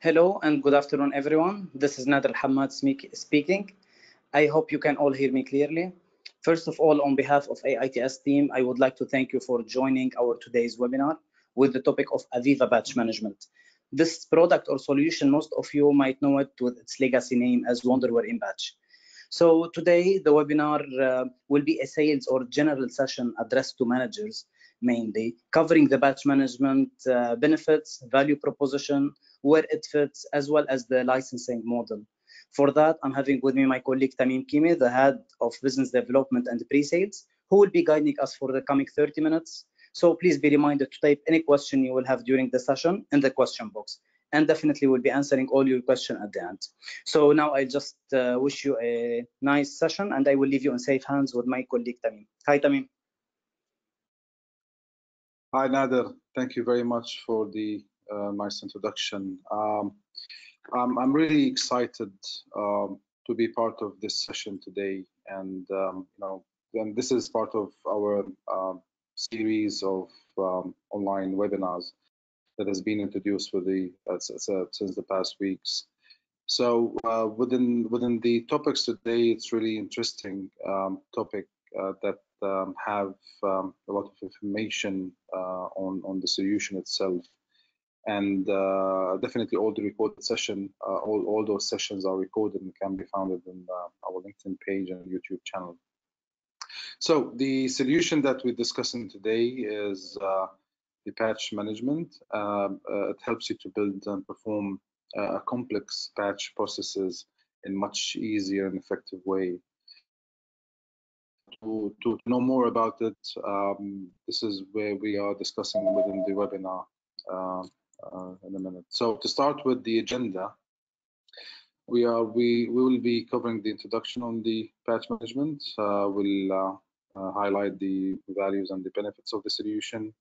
Hello and good afternoon, everyone. This is Nader Hamad speaking. I hope you can all hear me clearly. First of all, on behalf of AITS team, I would like to thank you for joining our today's webinar with the topic of AVEVA batch management. This product or solution, most of you might know it with its legacy name as Wonderware in Batch. So today, the webinar will be a sales or general session addressed to managers mainly, covering the batch management benefits, value proposition, where it fits, as well as the licensing model. For that, I'm having with me my colleague Tamim Kimi, the head of business development and pre-sales, who will be guiding us for the coming 30 minutes. So please be reminded to type any question you will have during the session in the question box, and definitely we'll be answering all your questions at the end. So now I just wish you a nice session, and I will leave you in safe hands with my colleague Tamim. Hi, Tamim. Hi, Nader. Thank you very much for the nice introduction. I'm really excited to be part of this session today, and this is part of our series of online webinars that has been introduced for the since the past weeks. So within the topics today, it's really interesting topic that have a lot of information on the solution itself, and definitely all the recorded session, all those sessions are recorded and can be found in our LinkedIn page and YouTube channel. So the solution that we're discussing today is the patch management. It helps you to build and perform complex patch processes in much easier and effective way. To know more about it, this is where we are discussing within the webinar in a minute. So to start with the agenda, we will be covering the introduction on the patch management. We'll highlight the values and the benefits of the solution.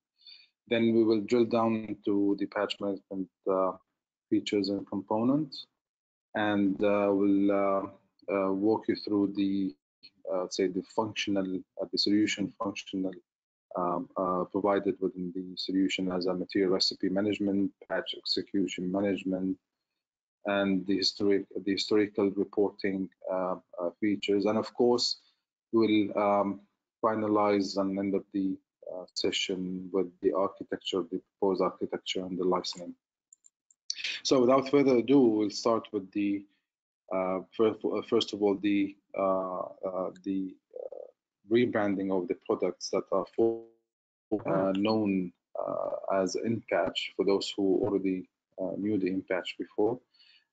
Then we will drill down into the patch management features and components, and we'll walk you through the say the functional, the solution functional provided within the solution as a material recipe management, patch execution management, and the historical reporting features, and of course we'll finalize and end up the session with the architecture, the proposed architecture, and the licensing. So without further ado, we'll start with the first of all the rebranding of the products that are known as InPatch for those who already knew the InPatch before.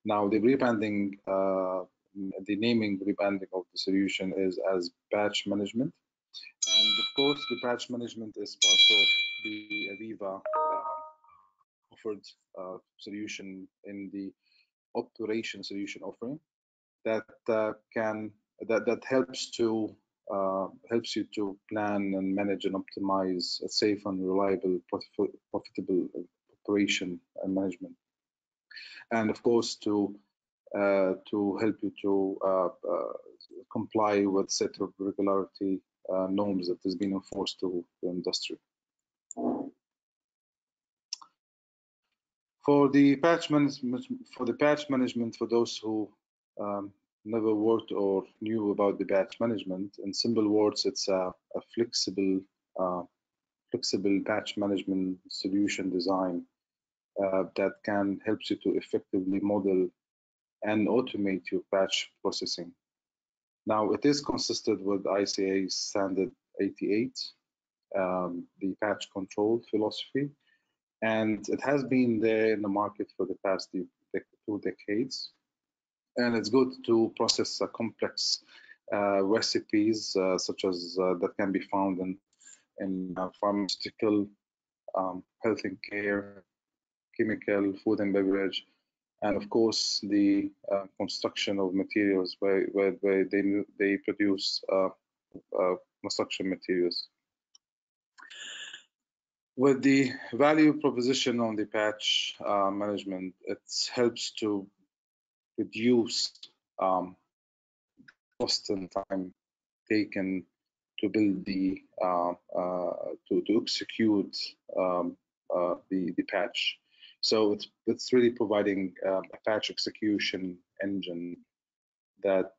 Now the rebranding, the naming rebranding of the solution is as patch management, and of course the patch management is part of the AVEVA offered solution in the operation solution offering that helps you to plan and manage and optimize a safe and reliable profitable operation and management, and of course to help you to comply with set of regularity norms that has been enforced to the industry. For the patch management, for those who never worked or knew about the patch management, in simple words, it's a flexible patch management solution design that can help you to effectively model and automate your patch processing. Now, it is consistent with ICA standard 88, the patch control philosophy, and it has been there in the market for the past 2 decades. And it's good to process complex recipes such as that can be found in pharmaceutical, health and care, chemical, food and beverage, and of course the construction of materials where they produce construction materials. With the value proposition on the patch management, it helps to reduce cost and time taken to build the to execute the patch. So it's really providing a patch execution engine that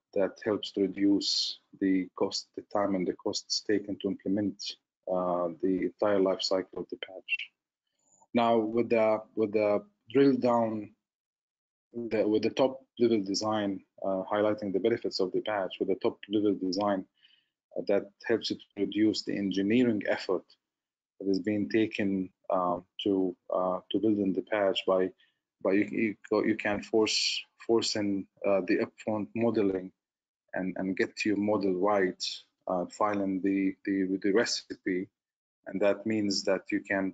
helps to reduce the cost, the time and the costs taken to implement the entire life cycle of the patch. Now with the drill down with the top level design, highlighting the benefits of the patch with the top level design that helps you to reduce the engineering effort that is being taken to build in the patch by you can force in the upfront modeling and get your model right, filing the recipe, and that means that you can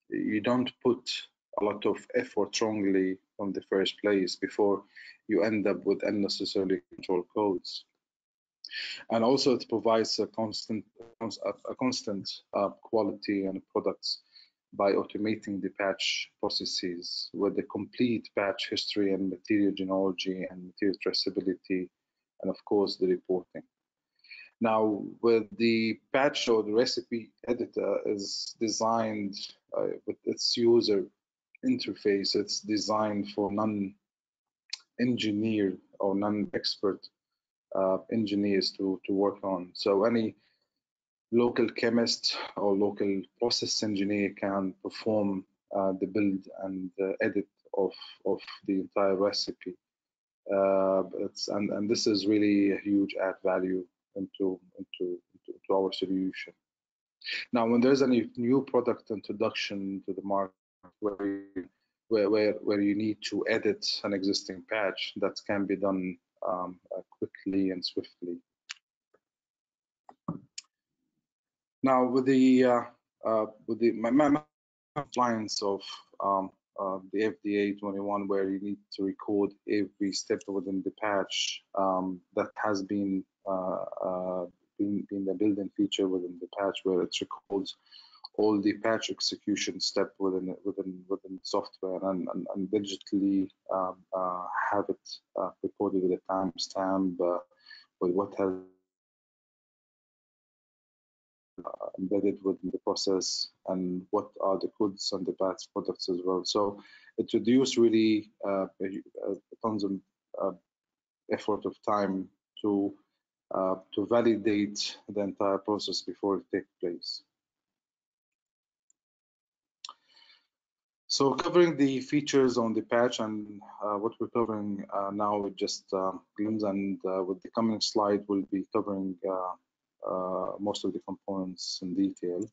you don't put a lot of effort wrongly from the first place before you end up with unnecessarily control codes. And also it provides a constant quality and products by automating the patch processes with the complete patch history and material genealogy and material traceability, and of course the reporting. Now, with the patch or the recipe editor is designed with its user interface, it's designed for non-engineer or non-expert engineers to work on. So any local chemist or local process engineer can perform the build and edit of the entire recipe. And this is really a huge add value into our solution. Now, when there's any new product introduction to the market where you need to edit an existing patch, that can be done quickly and swiftly. Now, with the compliance of the FDA 21, where you need to record every step within the patch, that has been the built-in feature within the patch, where it records all the patch execution step within software and digitally have it recorded with a timestamp with what has embedded within the process and what are the codes and the patch products as well. So it reduced really tons of effort of time to validate the entire process before it takes place. So covering the features on the patch and what we're covering now with just glimpse, and with the coming slide we'll be covering most of the components in detail,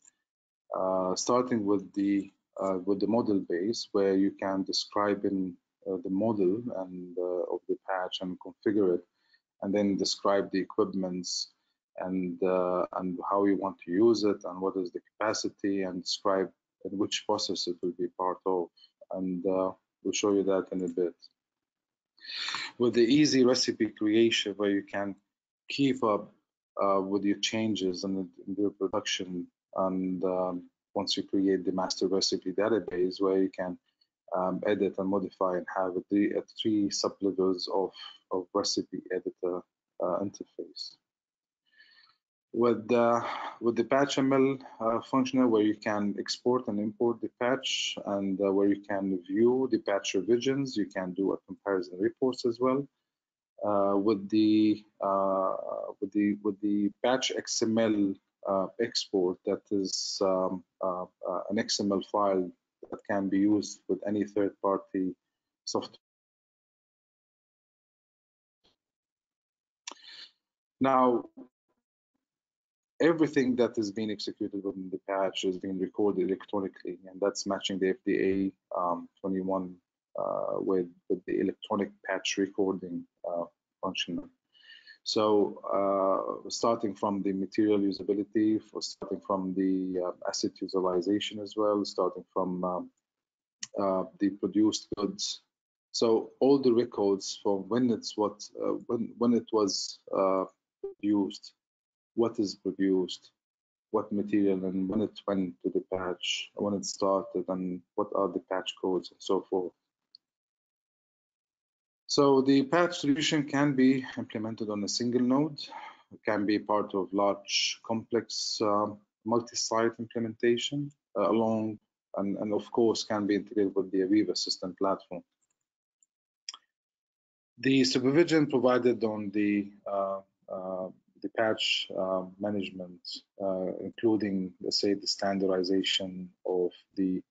starting with the model base, where you can describe in the model and of the patch and configure it, and then describe the equipments and how you want to use it and what is the capacity, and describe in which process it will be part of, and we'll show you that in a bit. With the easy recipe creation, where you can keep up with your changes and your production, and once you create the master recipe database, where you can edit and modify and have three sub-levels of recipe editor interface. With the patch ML functional, where you can export and import the patch, and where you can view the patch revisions, you can do a comparison reports as well. With the patch XML export, that is an XML file that can be used with any third-party software. Now, everything that is being executed within the patch is being recorded electronically, and that's matching the FDA 21 with the electronic patch recording function. So starting from the material usability, starting from the asset utilization as well, starting from the produced goods. So all the records from when it was produced, what is produced, what material, and when it went to the patch, when it started, and what are the patch codes, and so forth. So the patch solution can be implemented on a single node. It can be part of large, complex multi-site implementation, along, and of course can be integrated with the AVEVA system platform. The supervision provided on the patch management, including, let's say, the standardization of the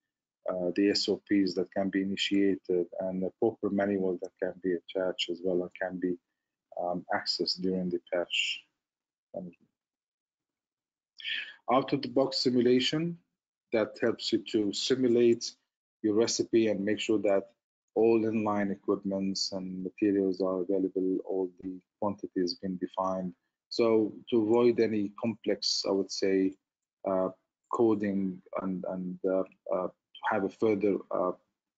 SOPs that can be initiated and the proper manual that can be attached as well and can be accessed during the patch management. Out-of-the-box simulation that helps you to simulate your recipe and make sure that all inline equipments and materials are available, all the quantities been defined. So to avoid any complex, I would say, coding and have a further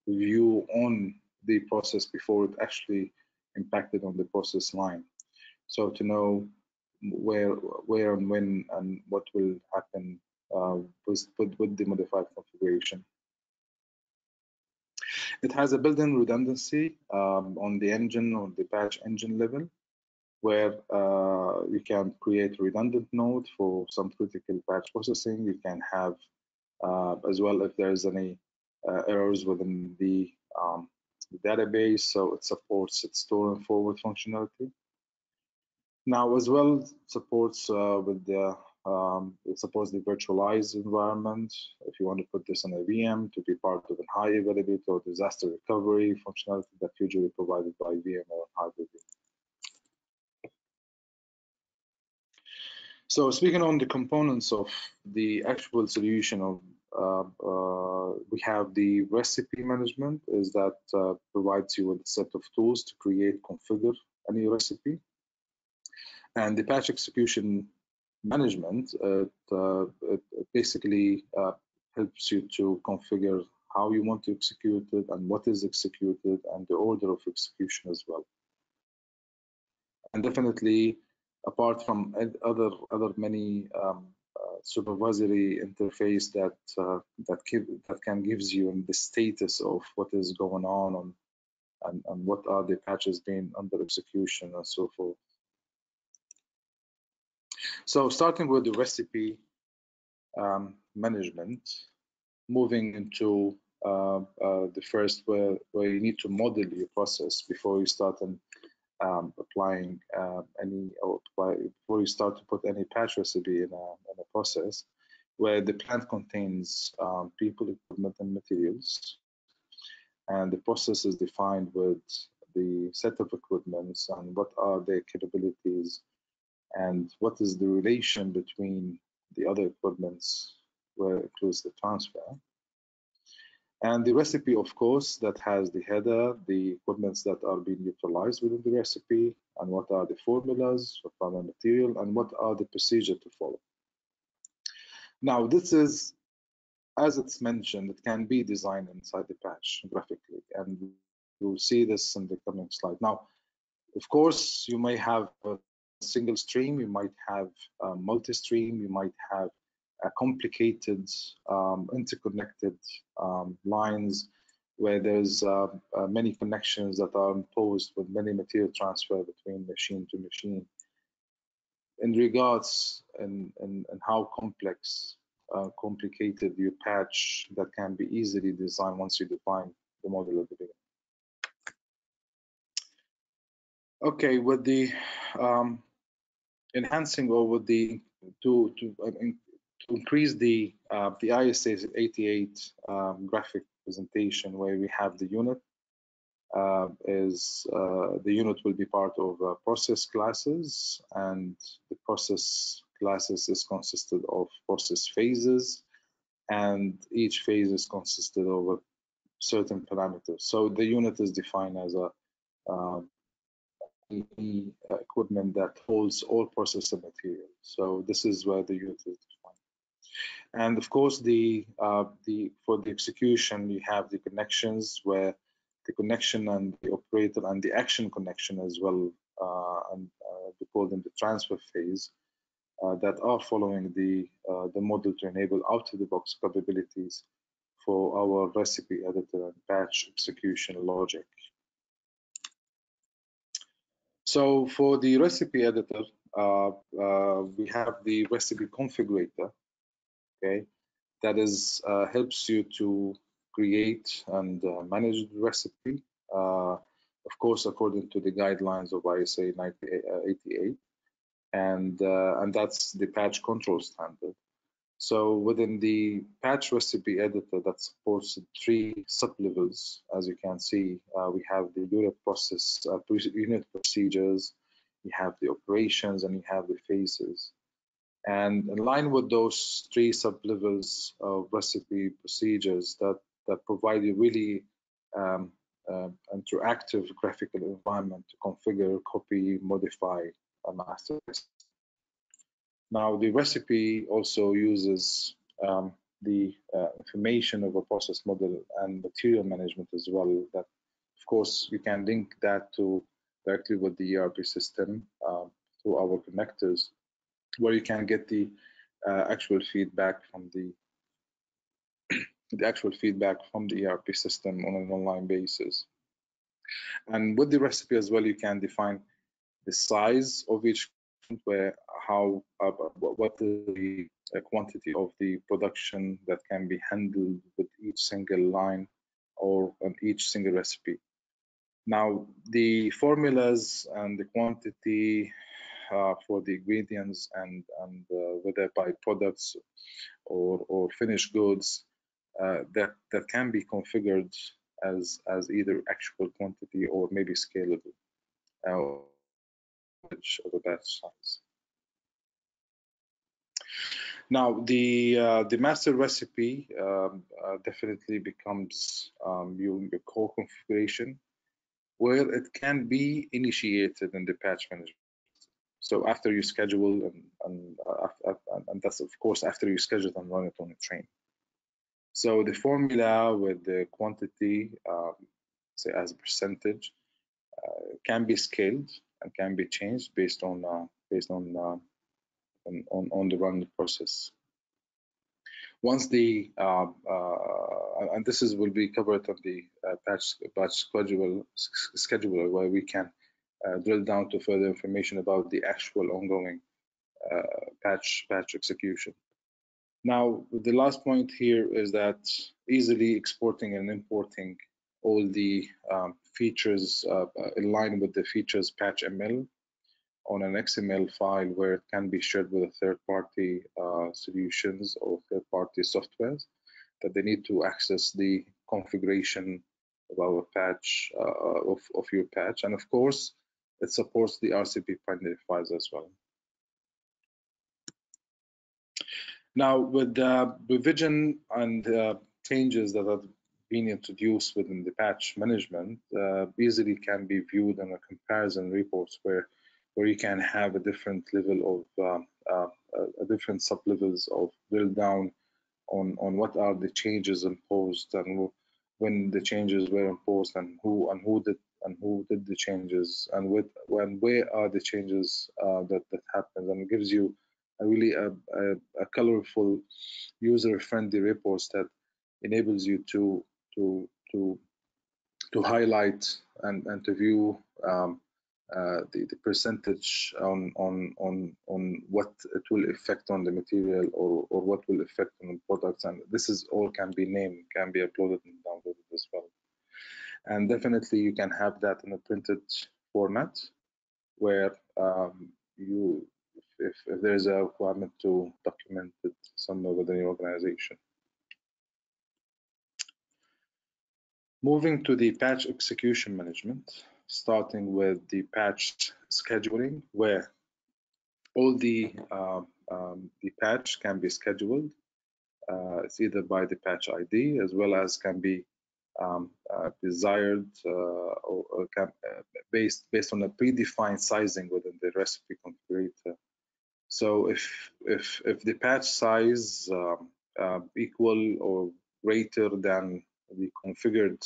review on the process before it actually impacted on the process line. So to know where and when and what will happen with the modified configuration. It has a built-in redundancy on the engine or the patch engine level, where you can create a redundant node for some critical patch processing. You can have as well if there's any errors within the database, so it supports its store and forward functionality. Now as well supports with the it supports the virtualized environment. If you want to put this on a VM to be part of a high availability or disaster recovery functionality that's usually provided by VM or hybrid VM. So speaking on the components of the actual solution of we have the recipe management, is that provides you with a set of tools to create, configure any recipe. And the patch execution management, it basically helps you to configure how you want to execute it and what is executed and the order of execution as well. And definitely, apart from other many supervisory interface that can gives you the status of what is going on and what are the patches being under execution and so forth. So starting with the recipe management, moving into the first where you need to model your process before you start applying any, or before you start to put any patch recipe in a process, where the plant contains people, equipment, and materials, and the process is defined with the set of equipments and what are their capabilities and what is the relation between the other equipments, where it includes the transfer. And the recipe, of course, that has the header, the equipments that are being utilized within the recipe, and what are the formulas, what are the material, and what are the procedure to follow. Now, this is, as it's mentioned, it can be designed inside the patch graphically, and you'll see this in the coming slide. Now, of course, you may have a single stream, you might have a multi-stream, you might have a complicated interconnected lines where there's many connections that are imposed with many material transfer between machine to machine. In regards and how complex, complicated your patch that can be easily designed once you define the model at the beginning. Okay, with the enhancing or with the to increase the ISA 88 graphic presentation, where we have the unit the unit will be part of process classes, and the process classes is consisted of process phases, and each phase is consisted of a certain parameters. So the unit is defined as a equipment that holds all process and material. So this is where the unit is defined. And of course, for the execution, you have the connections, where the connection and the operator and the action connection as well, and we call them the transfer phase, that are following the model to enable out-of-the-box capabilities for our recipe editor and patch execution logic. So for the recipe editor, we have the recipe configurator, okay, that is helps you to create and manage the recipe, of course, according to the guidelines of ISA 9088, and that's the patch control standard. So within the patch recipe editor that supports 3 sublevels, as you can see, we have the unit process, unit procedures, you have the operations, and you have the phases. And in line with those 3 sublevels of recipe procedures that provide you really interactive graphical environment to configure, copy, modify a master recipe. Now, the recipe also uses the information of a process model and material management as well. That, of course, you can link that to directly with the ERP system through our connectors, where you can get the actual feedback from the ERP system on an online basis. And with the recipe as well, you can define the size of each, where what is the quantity of the production that can be handled with each single line or on each single recipe. Now, the formulas and the quantity for the ingredients and whether by products or finished goods that can be configured as either actual quantity or maybe scalable of a batch size. Now, the master recipe definitely becomes your core configuration, where it can be initiated in the patch management. So after you schedule, and that's of course after you schedule and run it on a train. So the formula with the quantity, say as a percentage, can be scaled and can be changed based on the run process. Once the and this will be covered on the batch scheduler, where we can drill down to further information about the actual ongoing batch execution. Now, the last point here is that easily exporting and importing all the features in line with the features patch ML on an XML file, where it can be shared with a third-party solutions or third-party softwares that they need to access the configuration of our patch, of your patch. And of course, it supports the RCP binary files as well. Now, with the revision and changes that have been introduced within the patch management, easily can be viewed in a comparison reports where you can have a different level of different sublevels of drill down on what are the changes imposed and when the changes were imposed and who did the changes and where are the changes that happened, and it gives you a colorful, user-friendly reports that enables you to highlight and to view the percentage on what it will affect on the material or what will affect on the products, and this is all can be named, can be uploaded and downloaded as well. And definitely you can have that in a printed format where if there is a requirement to document it somewhere within the organization. Moving to the patch execution management, starting with the patch scheduling, where all the patch can be scheduled. It's either by the patch ID as well as can be desired or based on a predefined sizing within the recipe configurator. So if the patch size equal or greater than the configured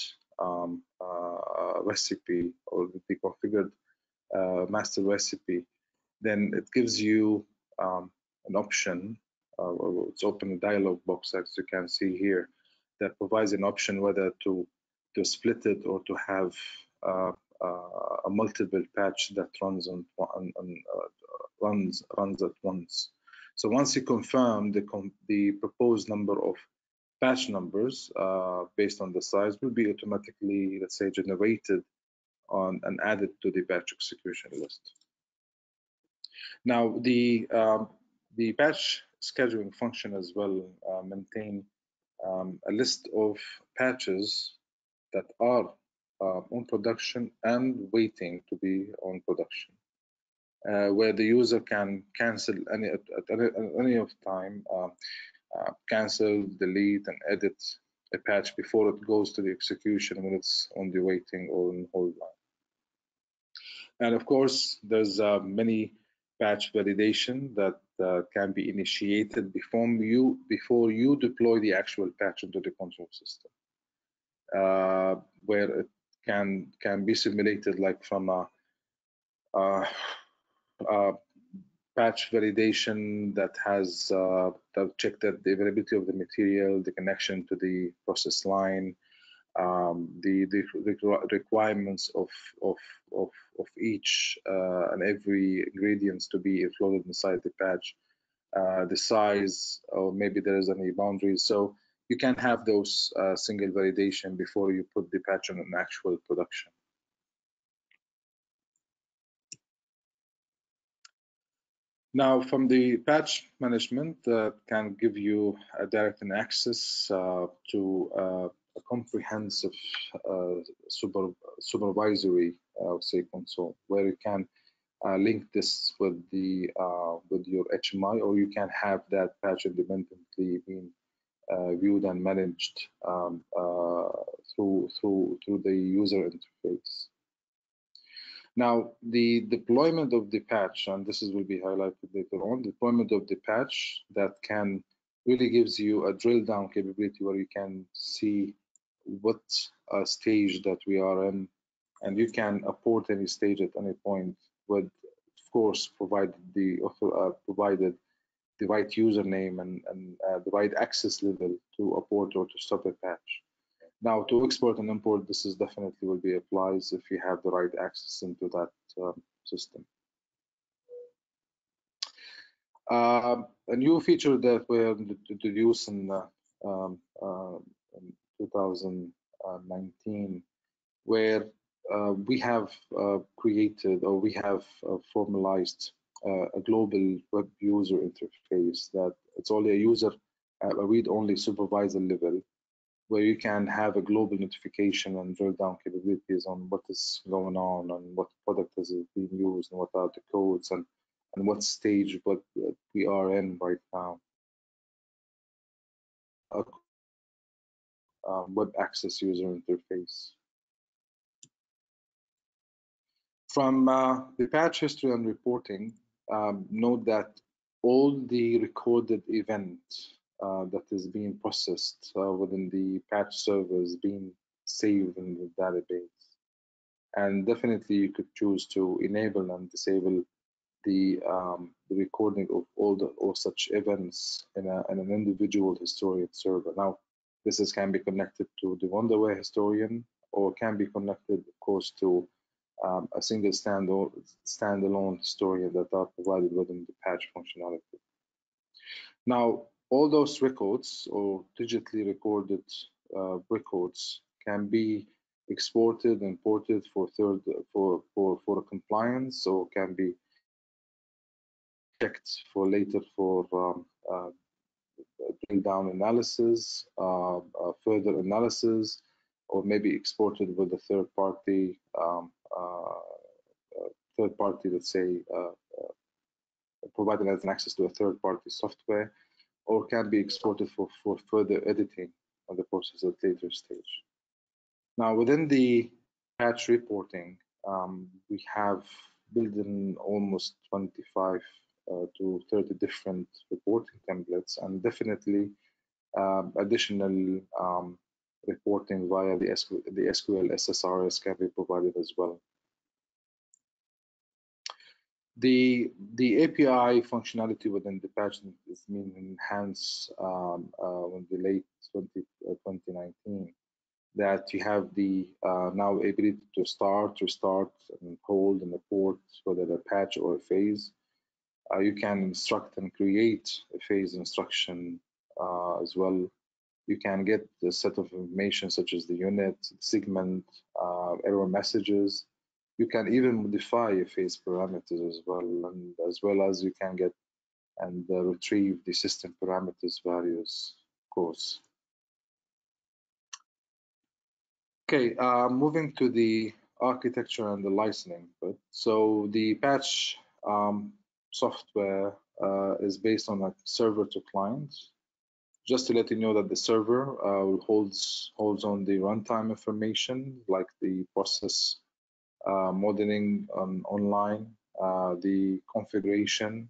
recipe or the configured master recipe, then it gives you an option. It's open a dialog box, as you can see here, that provides an option whether to split it or to have a multiple patch that runs at once. So once you confirm the proposed number of patch numbers based on the size will be automatically, let's say, generated on and added to the patch execution list. Now the patch scheduling function as well maintain a list of patches that are on production and waiting to be on production, where the user can cancel at any of time, cancel, delete, and edit a patch before it goes to the execution when it's on the waiting or on hold line. And of course, there's many patch validation that can be initiated before you deploy the actual patch into the control system, where it can be simulated like from a patch validation that has that check that the availability of the material, the connection to the process line, the requirements of each and every ingredients to be included inside the patch, the size, or maybe there is any boundaries. So you can have those single validation before you put the patch on an actual production. Now, from the patch management, can give you a direct access to a comprehensive supervisory, say, console, where you can link this with your HMI, or you can have that patch independently being viewed and managed through the user interface. Now, the deployment of the patch, and this will be highlighted later on, deployment of the patch that can really gives you a drill down capability where you can see what stage that we are in, and you can abort any stage at any point with, of course, provided the right username and the right access level to abort or to stop a patch. Now, to export and import, this is definitely will be applies if you have the right access into that system. A new feature that we have introduced in 2019, where we have created, or we have formalized a global web user interface that it's only a user, a read-only supervisor level, where you can have a global notification and drill down capabilities on what is going on and what product is being used and what are the codes and what stage what we are in right now. Web access user interface. From the patch history and reporting, note that all the recorded events that is being processed within the patch server is being saved in the database. And definitely you could choose to enable and disable the recording of all such events in an individual historian server. Now, this can be connected to the Wonderware historian, or can be connected, of course, to a single standalone historian that are provided within the patch functionality. Now, all those records or digitally recorded records can be exported and ported for compliance, or can be checked for later for drill down analysis, further analysis, or maybe exported with a third party, let's say, provided as an access to a third party software, or can be exported for further editing of the process at a later stage. Now, within the patch reporting, we have built in almost 25 to 30 different reporting templates, and definitely additional reporting via the SQL SSRS can be provided as well. The API functionality within the patch is being enhanced in the late 2019. That you have the now ability to start, restart, and hold and abort, whether a patch or a phase. You can instruct and create a phase instruction as well. You can get a set of information such as the unit, segment, error messages. You can even modify a phase parameters as well, and as well as you can get and retrieve the system parameters values, of course. Okay, moving to the architecture and the licensing. So the patch software is based on a server to client. Just to let you know that the server holds on the runtime information like the process modeling online, the configuration,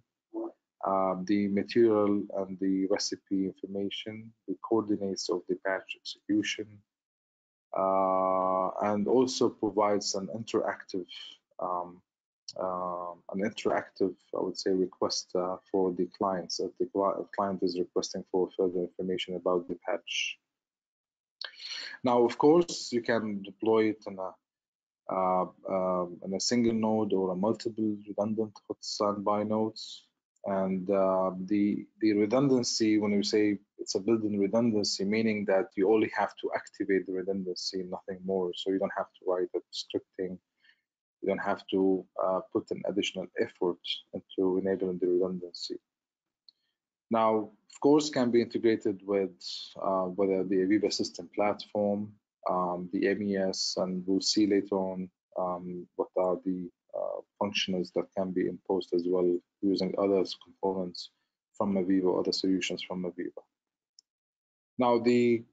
the material and the recipe information, the coordinates of the patch execution, and also provides an interactive, I would say, request for the clients if the client is requesting for further information about the patch. Now, of course, you can deploy it in a single node or a multiple redundant hot standby nodes. And the redundancy, when you say it's a built-in redundancy, meaning that you only have to activate the redundancy, nothing more. So you don't have to write up scripting. You don't have to put an additional effort into enabling the redundancy. Now, of course, can be integrated with whether the AVEVA system platform, the MES, and we'll see later on what are the functions that can be imposed as well using other components from AVEVA, other solutions from AVEVA. Now, the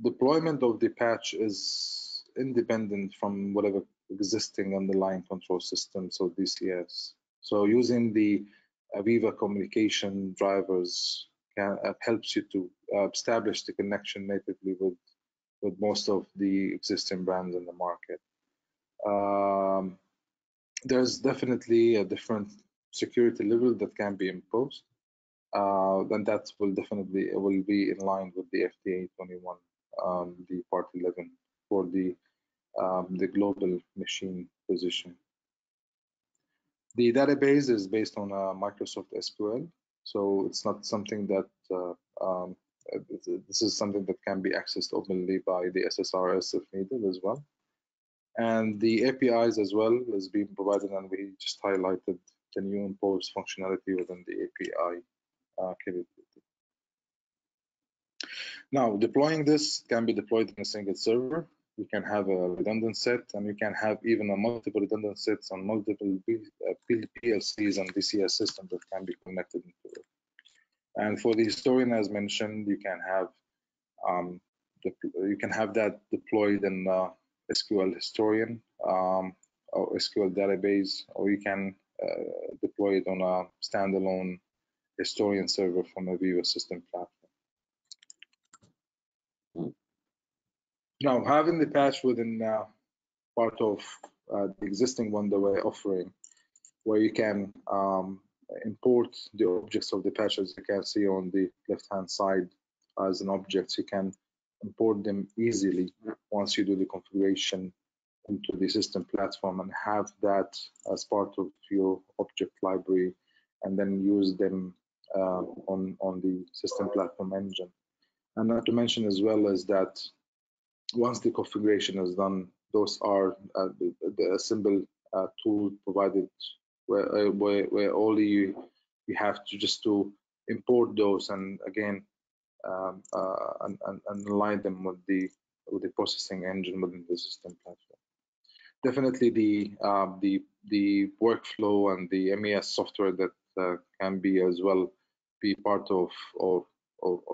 deployment of the patch is independent from whatever existing underlying control system, so DCS. So using the AVEVA communication drivers helps you to establish the connection natively with most of the existing brands in the market. There's definitely a different security level that can be imposed, and that will definitely be in line with the FDA 21, the Part 11 for the global machine position. The database is based on Microsoft SQL, so it's not something that this is something that can be accessed openly by the SSRS if needed as well. And the APIs as well is being provided, and we just highlighted the new imposed functionality within the API capability. Now, deploying this can be deployed in a single server. You can have a redundant set, and you can have even a multiple redundant sets on multiple PLCs and DCS systems that can be connected into it. And for the historian, as mentioned, you can have that deployed in SQL historian or SQL database, or you can deploy it on a standalone historian server from a AVEVA system platform. Now, having the patch within part of the existing Wonderware offering, where you can import the objects of the patch, as you can see on the left-hand side as an object. You can import them easily once you do the configuration into the system platform and have that as part of your object library, and then use them on the system platform engine. And not to mention as well is that once the configuration is done, those are the simple tool provided where only you have to just to import those and again and align them with the processing engine within the system platform. Definitely the workflow and the MES software that can be as well be part of or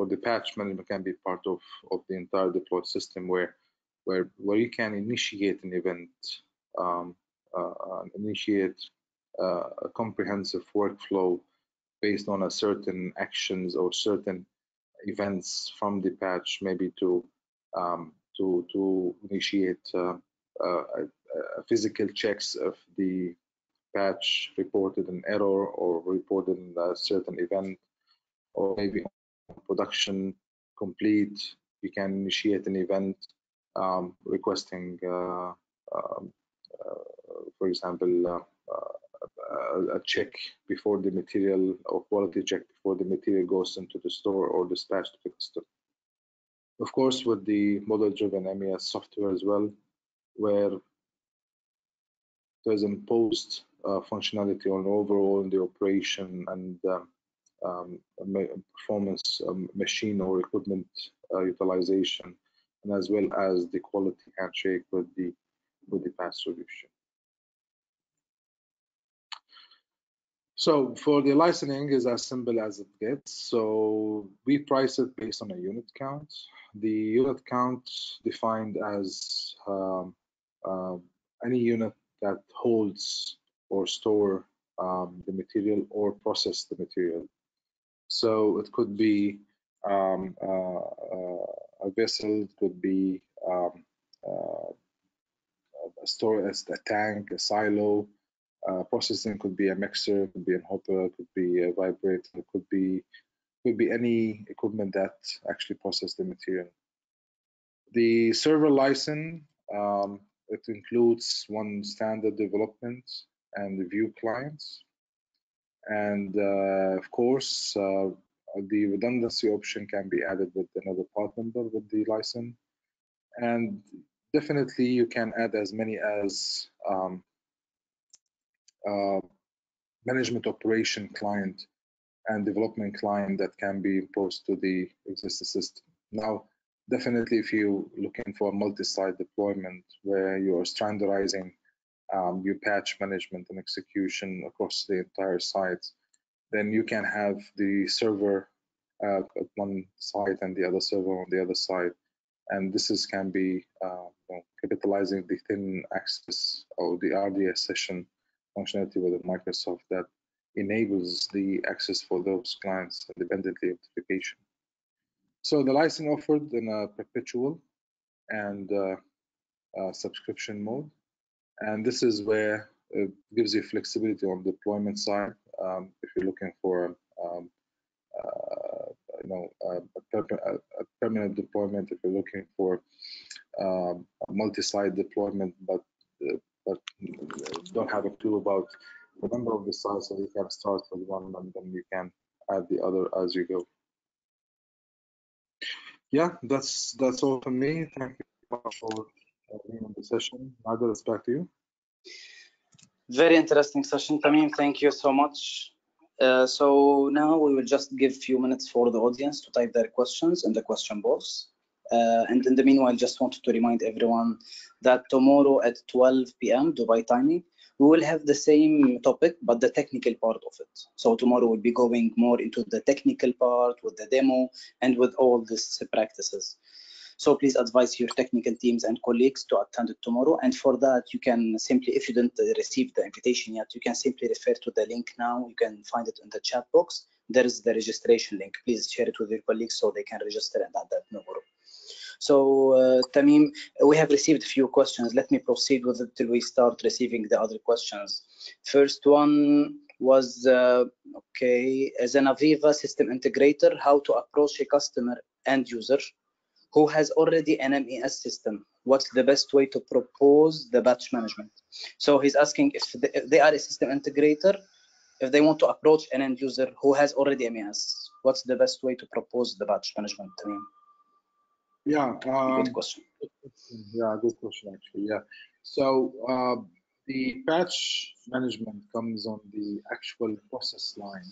the patch management can be part of the entire deployed system where you can initiate an event, initiate a comprehensive workflow based on a certain actions or certain events from the patch, maybe to initiate physical checks of the patch reported an error or reported a certain event, or maybe on production complete, you can initiate an event requesting, for example, a check before the material, or quality check before the material goes into the store or dispatched to the customer. Of course, with the model-driven MES software as well, where there's imposed functionality on overall the operation and performance, machine or equipment utilization, and as well as the quality handshake with the patch solution. So for the licensing is as simple as it gets. So we price it based on a unit count. The unit count defined as any unit that holds or store the material or process the material. So it could be a vessel, it could be a storage, a tank, a silo. Processing could be a mixer, could be a hopper, could be a vibrator, could be any equipment that actually processes the material. The server license, it includes one standard development and the view clients, and of course the redundancy option can be added with another part number with the license, and definitely you can add as many as management operation client and development client that can be imposed to the existing system. Now, definitely if you're looking for a multi-site deployment where you are standardizing your patch management and execution across the entire site, then you can have the server at one site and the other server on the other side. And this can be capitalizing the thin access or the RDS session functionality within Microsoft that enables the access for those clients independently of notification. So the license offered in a perpetual and subscription mode, and this is where it gives you flexibility on the deployment side. If you're looking for a permanent deployment, if you're looking for a multi-site deployment, but don't have a clue about the number of the sites, so you can start with one and then you can add the other as you go. Yeah, that's all from me. Thank you for being on the session. Nader, it's back to you. Very interesting session, Tamim. Thank you so much. So now we will just give a few minutes for the audience to type their questions in the question box. And in the meanwhile, just wanted to remind everyone that tomorrow at 12 p.m. Dubai timing, we will have the same topic, but the technical part of it. So tomorrow we'll be going more into the technical part with the demo and with all these practices. So please advise your technical teams and colleagues to attend it tomorrow. And for that, you can simply, if you didn't receive the invitation yet, you can simply refer to the link now. You can find it in the chat box. There is the registration link. Please share it with your colleagues so they can register and add that tomorrow. So Tamim, we have received a few questions. Let me proceed with it till we start receiving the other questions. First one was, okay, as an AVEVA system integrator, how to approach a customer end user who has already an MES system? What's the best way to propose the batch management? So he's asking if they are a system integrator, if they want to approach an end user who has already MES, what's the best way to propose the batch management, Tamim? Yeah, good question. Yeah, good question actually. Yeah, so the patch management comes on the actual process line.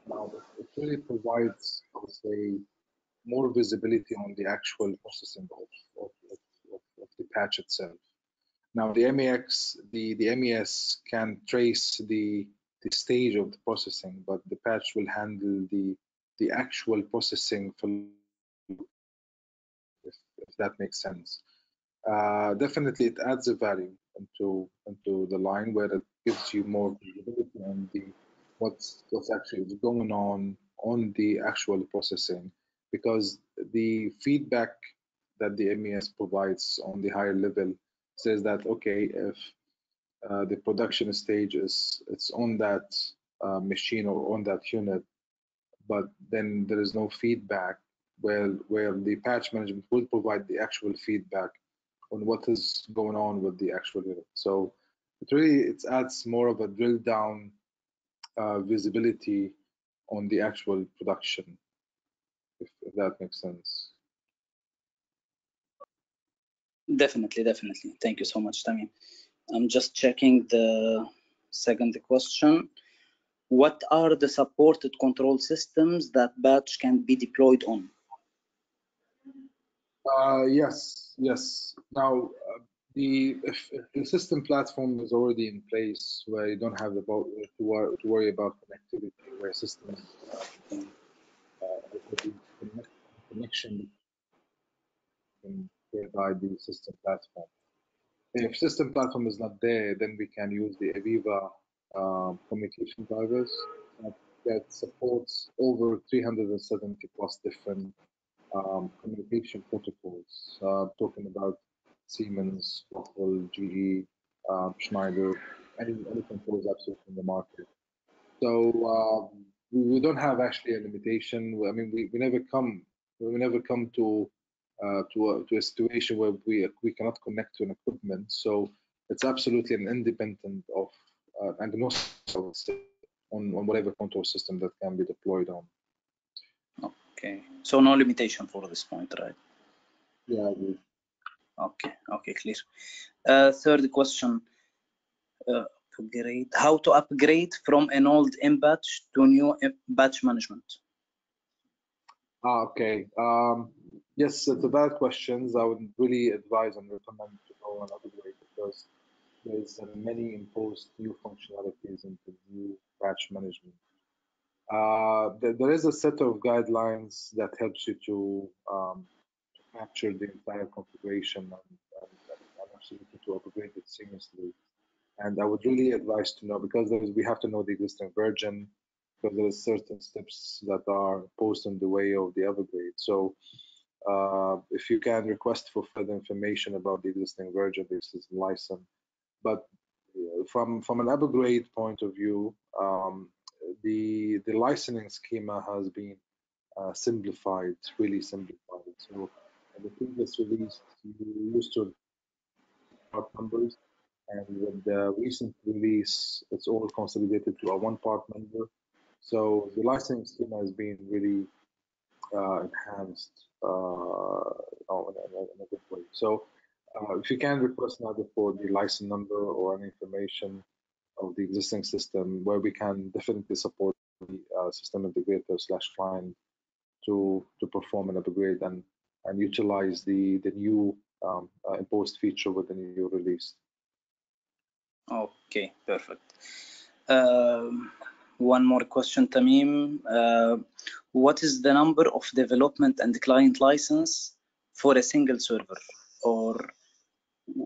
Now it really provides, I would say, more visibility on the actual processing of the patch itself. Now the MES can trace the stage of the processing, but the patch will handle the actual processing for, if that makes sense. Definitely it adds a value into the line where it gives you more visibility on what's actually going on the actual processing, because the feedback that the MES provides on the higher level says that, okay, if the production stage it's on that machine or on that unit, but then there is no feedback, where the patch management will provide the actual feedback on what is going on with the actual unit. So it adds more of a drill down visibility on the actual production, if that makes sense. Definitely. Thank you so much, Tamim. I'm just checking the second question. What are the supported control systems that batch can be deployed on? Yes. Now, if the system platform is already in place, where you don't have to worry about connectivity, where systems connection by the system platform. If system platform is not there, then we can use the AVEVA communication drivers that supports over 370 plus different communication protocols. Talking about Siemens, Rockwell, GE, Schneider, any controls absolutely in the market. So we don't have actually a limitation. I mean, we never come to a situation where we cannot connect to an equipment. So it's absolutely an independent of agnostic, I would say, on whatever control system that can be deployed on. Okay, so no limitation for this point, right? Yeah, I agree. Okay, clear. Third question. How to upgrade from an old batch to new batch management? Okay. Yes, to that questions, I would really advise and recommend to go and upgrade, because there's many imposed new functionalities into new batch management. There is a set of guidelines that helps you to capture the entire configuration and absolutely to upgrade it seamlessly. And I would really advise to know, because we have to know the existing version, because there are certain steps that are posed in the way of the upgrade. So if you can request for further information about the existing version, this is license. But from an upgrade point of view, the licensing schema has been simplified, really simplified. So in the previous release, you used to part numbers, and with the recent release, it's all consolidated to a one-part number. So the licensing schema has been really enhanced in a good way. So if you can request either for the license number or any information of the existing system, where we can definitely support the system integrator / client to perform an upgrade and utilize the new imposed feature with the new release. Okay, perfect. One more question, Tamim. What is the number of development and client license for a single server? Or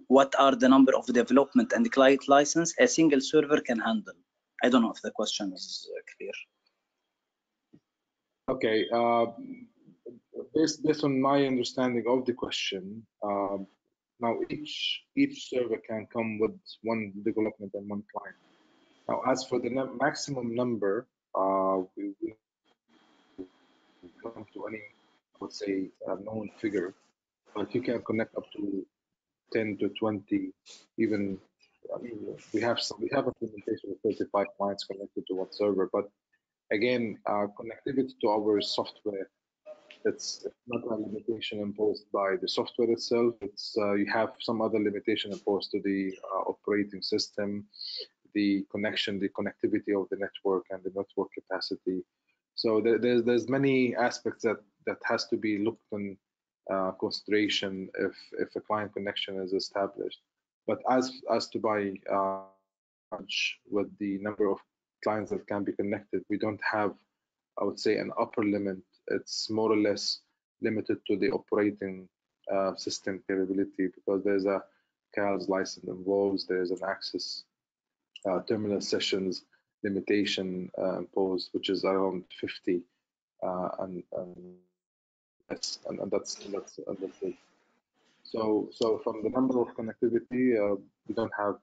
what are the number of development and client license a single server can handle? I don't know if the question is clear. Okay. Based on my understanding of the question, now each server can come with one development and one client. Now, as for the maximum number, we come to any, I would say, known figure, but you can connect up to 10 to 20, even. I mean, we have implementation with 35 clients connected to one server, but again, connectivity to our software, it's not a limitation imposed by the software itself. It's you have some other limitation imposed to the operating system, the connection, the connectivity of the network, and the network capacity. So there's many aspects that has to be looked in consideration if a client connection is established. But as to by with the number of clients that can be connected, we don't have, I would say, an upper limit. It's more or less limited to the operating system capability, because there's a CALS license involved, there's an access terminal sessions limitation imposed, which is around 50, and that's it. So from the number of connectivity, we don't have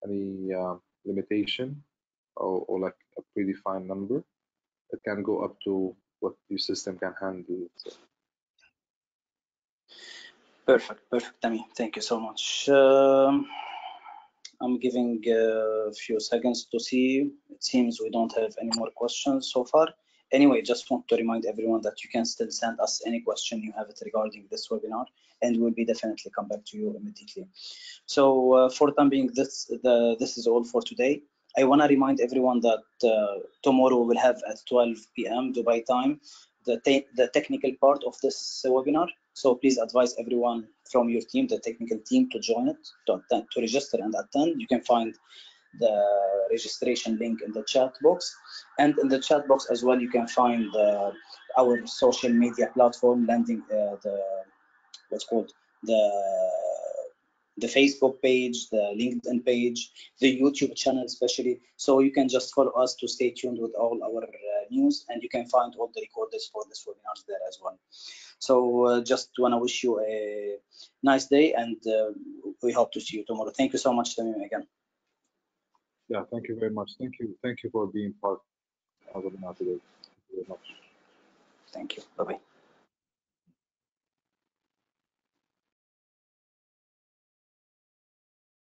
any limitation or like a predefined number. It can go up to what your system can handle. So. Perfect, Tamim. Thank you so much. I'm giving a few seconds to see. It seems we don't have any more questions so far. Anyway, just want to remind everyone that you can still send us any question you have regarding this webinar, and we'll be definitely come back to you immediately. So for the time being, this is all for today. I want to remind everyone that tomorrow we will have at 12 p.m. Dubai time the technical part of this webinar. So please advise everyone from your team, the technical team, to join it, to register and attend. You can find the registration link in the chat box, and in the chat box as well you can find our social media platform, landing the what's called the Facebook page, the LinkedIn page, the YouTube channel especially. So you can just follow us to stay tuned with all our news, and you can find all the recordings for this webinars there as well. So just want to wish you a nice day, and we hope to see you tomorrow. Thank you so much, Tamim, again. Yeah, thank you very much. Thank you for being part of the webinar today. Thank you very much. Thank you. Bye-bye.